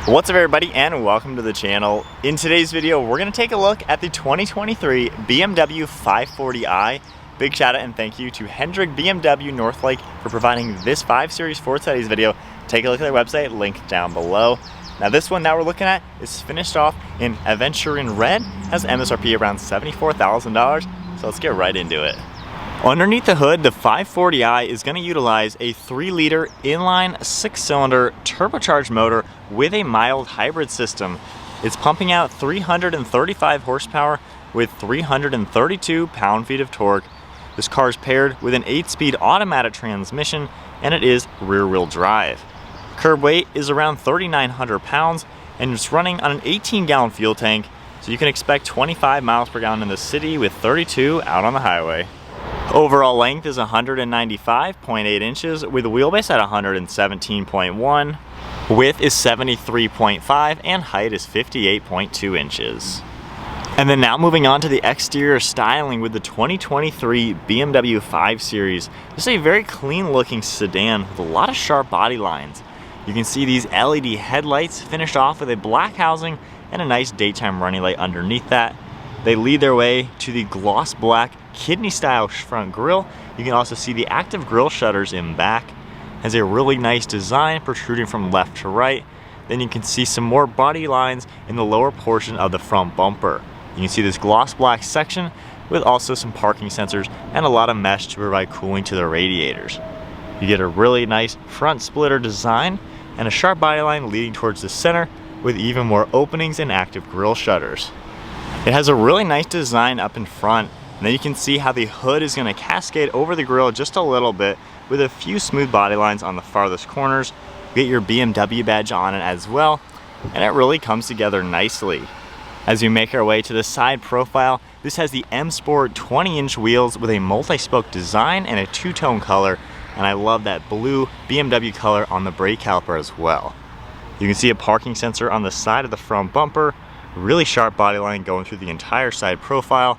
What's up everybody, and welcome to the channel. In today's video, we're going to take a look at the 2023 BMW 540i. Big shout out and thank you to Hendrick BMW Northlake for providing this 5 Series Ford Studies video. Take a look at their website, link down below. Now this one that we're looking at is finished off in Aventurine Red, has MSRP around $74,000, so let's get right into it. Underneath the hood, the 540i is going to utilize a 3-liter inline 6-cylinder turbocharged motor with a mild hybrid system. It's pumping out 335 horsepower with 332 pound-feet of torque. This car is paired with an 8-speed automatic transmission, and it is rear-wheel drive. Curb weight is around 3,900 pounds, and it's running on an 18-gallon fuel tank, so you can expect 25 miles per gallon in the city with 32 out on the highway. Overall length is 195.8 inches with a wheelbase at 117.1. Width is 73.5 and height is 58.2 inches. And then now moving on to the exterior styling with the 2023 BMW 5 Series. This is a very clean looking sedan with a lot of sharp body lines. You can see these LED headlights finished off with a black housing and a nice daytime running light underneath that. They lead their way to the gloss black kidney style front grille. You can also see the active grille shutters in back. Has a really nice design protruding from left to right. Then you can see some more body lines in the lower portion of the front bumper. You can see this gloss black section with also some parking sensors and a lot of mesh to provide cooling to the radiators. You get a really nice front splitter design and a sharp body line leading towards the center with even more openings and active grille shutters. It has a really nice design up in front, and then you can see how the hood is going to cascade over the grille just a little bit with a few smooth body lines on the farthest corners. You get your BMW badge on it as well, and it really comes together nicely. As we make our way to the side profile, this has the M Sport 20-inch wheels with a multi-spoke design and a two-tone color, and I love that blue BMW color on the brake caliper as well. You can see a parking sensor on the side of the front bumper, really sharp body line going through the entire side profile,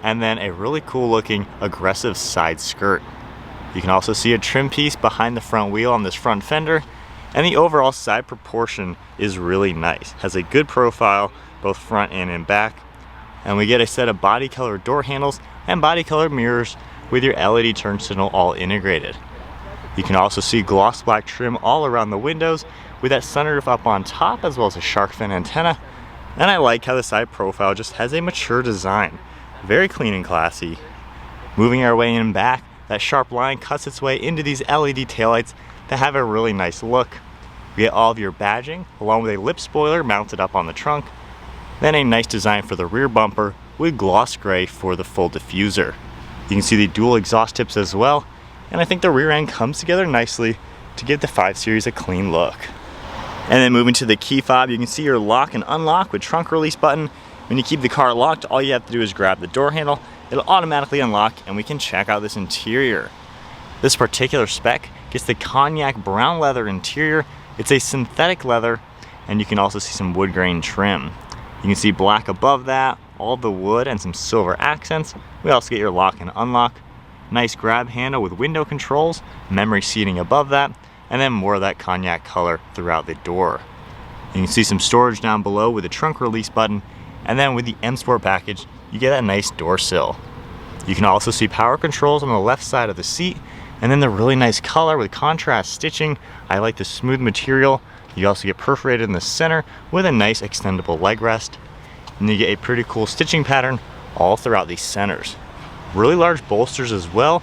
and then a really cool looking aggressive side skirt. You can also see a trim piece behind the front wheel on this front fender, and the overall side proportion is really nice. Has a good profile both front and in back, and we get a set of body color door handles and body color mirrors with your LED turn signal all integrated. You can also see gloss black trim all around the windows with that sunroof up on top, as well as a shark fin antenna. And I like how the side profile just has a mature design. Very clean and classy. Moving our way in back, that sharp line cuts its way into these LED taillights that have a really nice look. We get all of your badging along with a lip spoiler mounted up on the trunk. Then a nice design for the rear bumper with gloss gray for the full diffuser. You can see the dual exhaust tips as well, and I think the rear end comes together nicely to give the 5 Series a clean look. And then moving to the key fob, you can see your lock and unlock with trunk release button. When you keep the car locked, all you have to do is grab the door handle. It'll automatically unlock, and we can check out this interior. This particular spec gets the cognac brown leather interior. It's a synthetic leather, and you can also see some wood grain trim. You can see black above that, all the wood and some silver accents. We also get your lock and unlock. Nice grab handle with window controls, memory seating above that, and then more of that cognac color throughout the door. You can see some storage down below with the trunk release button, and then with the M Sport package, you get a nice door sill. You can also see power controls on the left side of the seat, and then the really nice color with contrast stitching. I like the smooth material. You also get perforated in the center with a nice extendable leg rest. And you get a pretty cool stitching pattern all throughout these centers. Really large bolsters as well,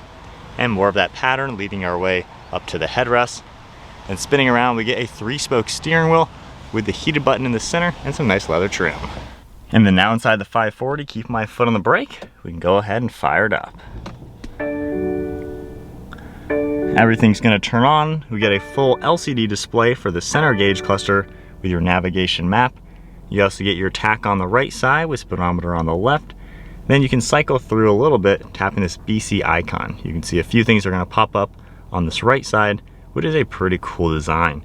and more of that pattern leading our way up to the headrest. And spinning around, we get a 3-spoke steering wheel with the heated button in the center and some nice leather trim. And then now inside the 540, keep my foot on the brake, we can go ahead and fire it up. Everything's gonna turn on. We get a full LCD display for the center gauge cluster with your navigation map. You also get your tach on the right side with speedometer on the left. Then you can cycle through a little bit, tapping this BC icon. You can see a few things are gonna pop up on this right side, which is a pretty cool design.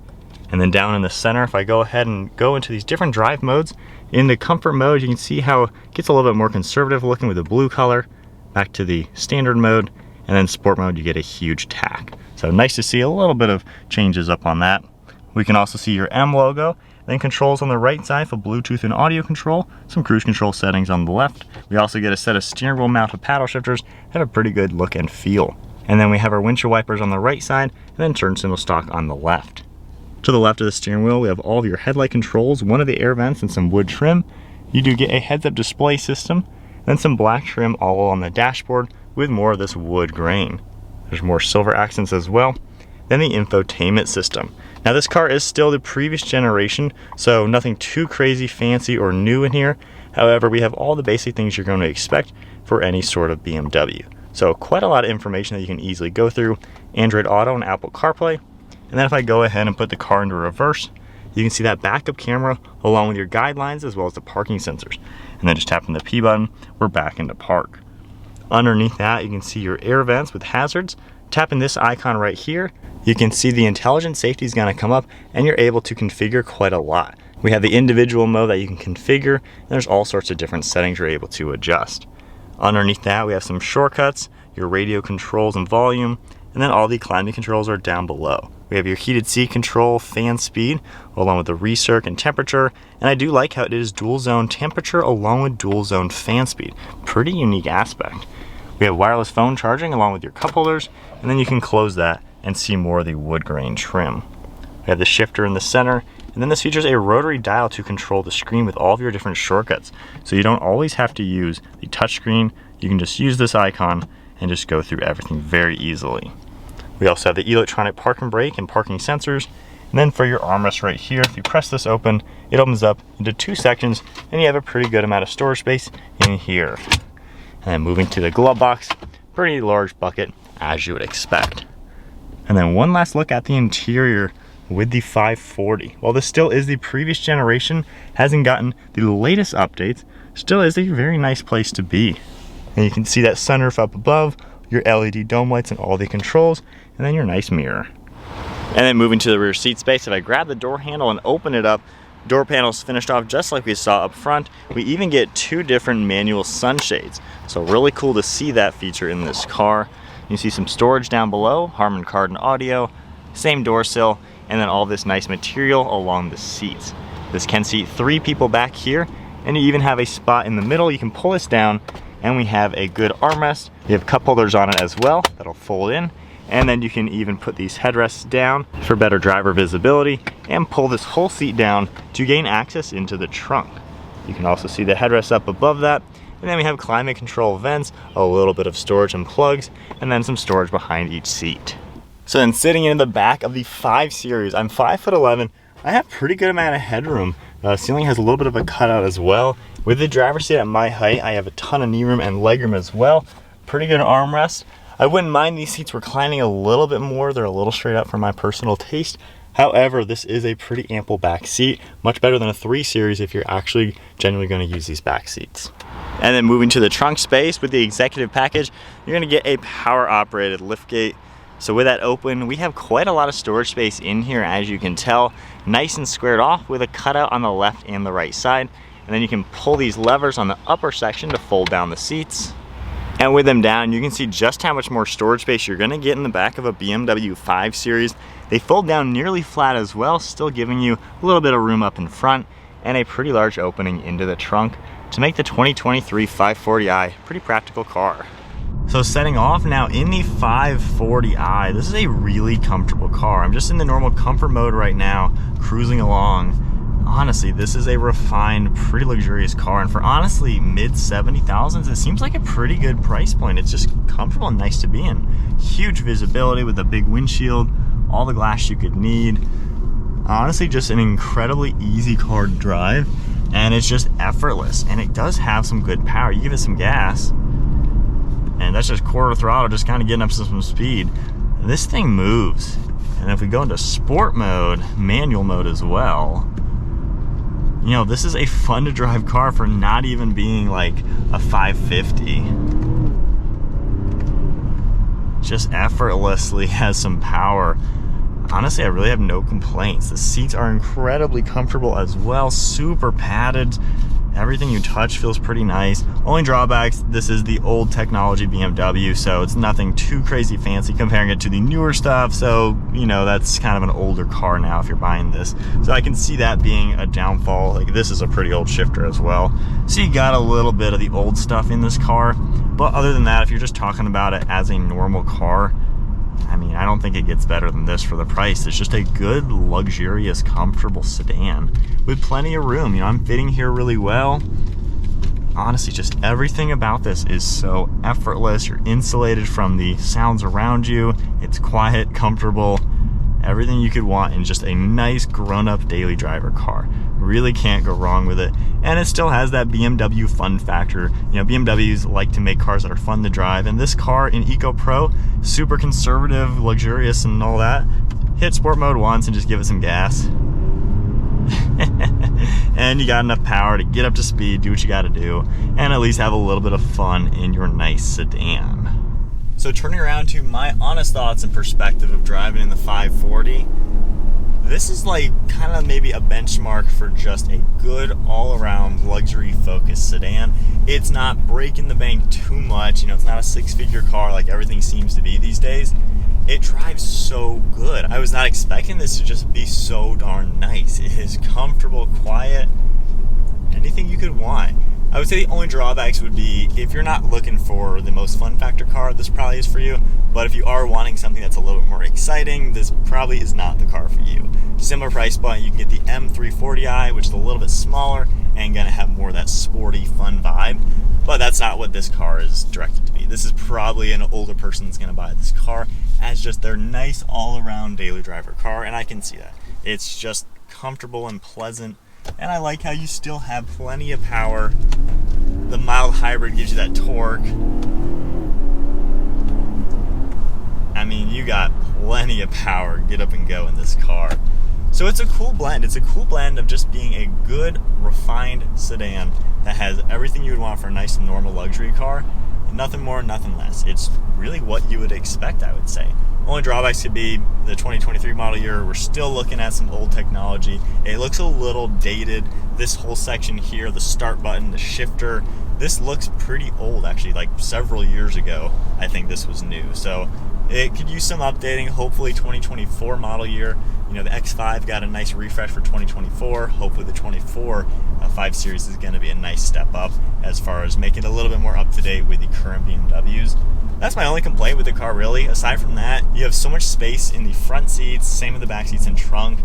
And then down in the center, if I go ahead and go into these different drive modes, in the comfort mode, you can see how it gets a little bit more conservative looking with the blue color, back to the standard mode, and then sport mode, you get a huge tach. So nice to see a little bit of changes up on that. We can also see your M logo, then controls on the right side for Bluetooth and audio control, some cruise control settings on the left. We also get a set of steering wheel mounted paddle shifters that have a pretty good look and feel. And then we have our windshield wipers on the right side, and then turn signal stock on the left. To the left of the steering wheel, we have all of your headlight controls, one of the air vents, and some wood trim. You do get a heads-up display system, then some black trim all on the dashboard with more of this wood grain. There's more silver accents as well. Then the infotainment system. Now this car is still the previous generation, so nothing too crazy fancy or new in here. However, we have all the basic things you're going to expect for any sort of BMW. So quite a lot of information that you can easily go through. Android Auto and Apple CarPlay. And then if I go ahead and put the car into reverse, you can see that backup camera along with your guidelines as well as the parking sensors. And then just tapping the P button, we're back into park. Underneath that, you can see your air vents with hazards. Tapping this icon right here, you can see the intelligent safety is going to come up and you're able to configure quite a lot. We have the individual mode that you can configure, and there's all sorts of different settings you're able to adjust. Underneath that, we have some shortcuts, your radio controls and volume, and then all the climate controls are down below. We have your heated seat control, fan speed, along with the recirc and temperature, and I do like how it is dual zone temperature along with dual zone fan speed. Pretty unique aspect. We have wireless phone charging along with your cup holders, and then you can close that and see more of the wood grain trim. We have the shifter in the center, and then this features a rotary dial to control the screen with all of your different shortcuts. So you don't always have to use the touch screen. You can just use this icon and just go through everything very easily. We also have the electronic parking brake and parking sensors. And then for your armrest right here, if you press this open, it opens up into two sections, and you have a pretty good amount of storage space in here. And then moving to the glove box, pretty large bucket as you would expect. And then one last look at the interior with the 540. While this still is the previous generation, hasn't gotten the latest updates, still is a very nice place to be. And you can see that sunroof up above, your LED dome lights and all the controls, and then your nice mirror. And then moving to the rear seat space, if I grab the door handle and open it up, door panels finished off just like we saw up front. We even get two different manual sunshades. So really cool to see that feature in this car. You see some storage down below, Harman Kardon audio, same door sill, and then all this nice material along the seats. This can seat 3 people back here, and you even have a spot in the middle. You can pull this down, and we have a good armrest. You have cup holders on it as well, that'll fold in. And then you can even put these headrests down for better driver visibility and pull this whole seat down to gain access into the trunk. You can also see the headrest up above that. And then we have climate control vents, a little bit of storage and plugs, and then some storage behind each seat. So then sitting in the back of the 5 Series, I'm 5'11". I have pretty good amount of headroom. Ceiling has a little bit of a cutout as well. With the driver's seat at my height, I have a ton of knee room and legroom as well. Pretty good armrest. I wouldn't mind these seats reclining a little bit more. They're a little straight up for my personal taste. However, this is a pretty ample back seat, much better than a 3 Series if you're actually genuinely going to use these back seats. And then moving to the trunk space with the executive package, you're going to get a power operated liftgate. So with that open, we have quite a lot of storage space in here, as you can tell. Nice and squared off with a cutout on the left and the right side. And then you can pull these levers on the upper section to fold down the seats. And with them down, you can see just how much more storage space you're gonna get in the back of a BMW 5 Series. They fold down nearly flat as well, still giving you a little bit of room up in front and a pretty large opening into the trunk to make the 2023 540i pretty practical car. So setting off now in the 540i, this is a really comfortable car. I'm just in the normal comfort mode right now, cruising along. Honestly, this is a refined, pretty luxurious car, and for honestly mid 70,000s, it seems like a pretty good price point. It's just comfortable and nice to be in. Huge visibility with a big windshield, all the glass you could need. Honestly, just an incredibly easy car to drive, and it's just effortless, and it does have some good power. You give it some gas, and that's just quarter throttle, just kind of getting up to some speed. This thing moves, and if we go into sport mode, manual mode as well, you know, this is a fun to drive car for not even being like a 550. Just effortlessly has some power. Honestly, I really have no complaints. The seats are incredibly comfortable as well, super padded. Everything you touch feels pretty nice. Only drawbacks, this is the old technology BMW, so it's nothing too crazy fancy comparing it to the newer stuff. So, you know, that's kind of an older car now if you're buying this. So I can see that being a downfall. Like, this is a pretty old shifter as well. So you got a little bit of the old stuff in this car. But other than that, if you're just talking about it as a normal car, I mean, I don't think it gets better than this for the price. It's just a good, luxurious, comfortable sedan with plenty of room. You know, I'm fitting here really well. Honestly, just everything about this is so effortless. You're insulated from the sounds around you. It's quiet, comfortable, everything you could want in just a nice, grown-up daily driver car. Really can't go wrong with it. And it still has that BMW fun factor. You know, BMWs like to make cars that are fun to drive, and this car in Eco Pro, super conservative, luxurious, and all that. Hit sport mode once and just give it some gas. And you got enough power to get up to speed, do what you got to do, and at least have a little bit of fun in your nice sedan. So turning around to my honest thoughts and perspective of driving in the 540, this is like kind of maybe a benchmark for just a good all-around luxury-focused sedan. It's not breaking the bank too much. You know, it's not a six-figure car like everything seems to be these days. It drives so good. I was not expecting this to just be so darn nice. It is comfortable, quiet, anything you could want. I would say the only drawbacks would be if you're not looking for the most fun factor car, this probably is for you. But if you are wanting something that's a little bit more exciting, this probably is not the car for you. Similar price point, you can get the M340i, which is a little bit smaller and gonna have more of that sporty, fun vibe. But that's not what this car is directed to be. This is probably an older person that's gonna buy this car as just their nice all-around daily driver car, and I can see that. It's just comfortable and pleasant. And I like how you still have plenty of power. The mild hybrid gives you that torque. I mean, you got plenty of power, get up and go in this car. So it's a cool blend. It's a cool blend of just being a good, refined sedan that has everything you would want for a nice, normal luxury car. Nothing more, nothing less. It's really what you would expect, I would say. Only drawbacks could be the 2023 model year. We're still looking at some old technology. It looks a little dated. This whole section here, the start button, the shifter, this looks pretty old actually, like several years ago I think this was new. So it could use some updating. Hopefully 2024 model year. You know, the X5 got a nice refresh for 2024. Hopefully the 24 5 Series is going to be a nice step up as far as making it a little bit more up to date with the current BMWs. That's my only complaint with the car, really. Aside from that, you have so much space in the front seats, same with the back seats and trunk,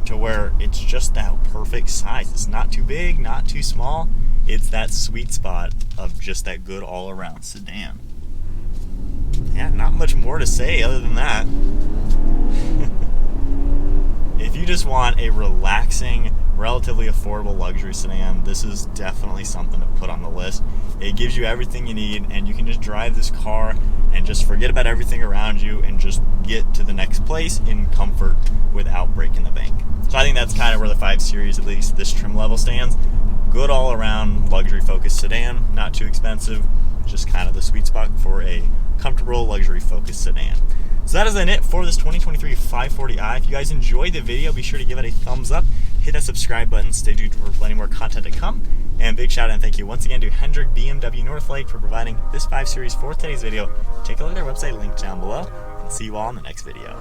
to where it's just that perfect size. It's not too big, not too small. It's that sweet spot of just that good all-around sedan. Yeah, not much more to say other than that. If you just want a relaxing, relatively affordable luxury sedan, this is definitely something to put on the list. It gives you everything you need, and you can just drive this car and just forget about everything around you and just get to the next place in comfort without breaking the bank. So I think that's kind of where the 5 Series, at least this trim level, stands. Good all-around luxury-focused sedan, not too expensive, just kind of the sweet spot for a comfortable luxury-focused sedan. So that is it for this 2023 540i. If you guys enjoyed the video, be sure to give it a thumbs up. Hit that subscribe button. Stay tuned for plenty more content to come. And big shout out and thank you once again to Hendrick BMW Northlake for providing this 5 Series for today's video. Take a look at their website, link down below. And see you all in the next video.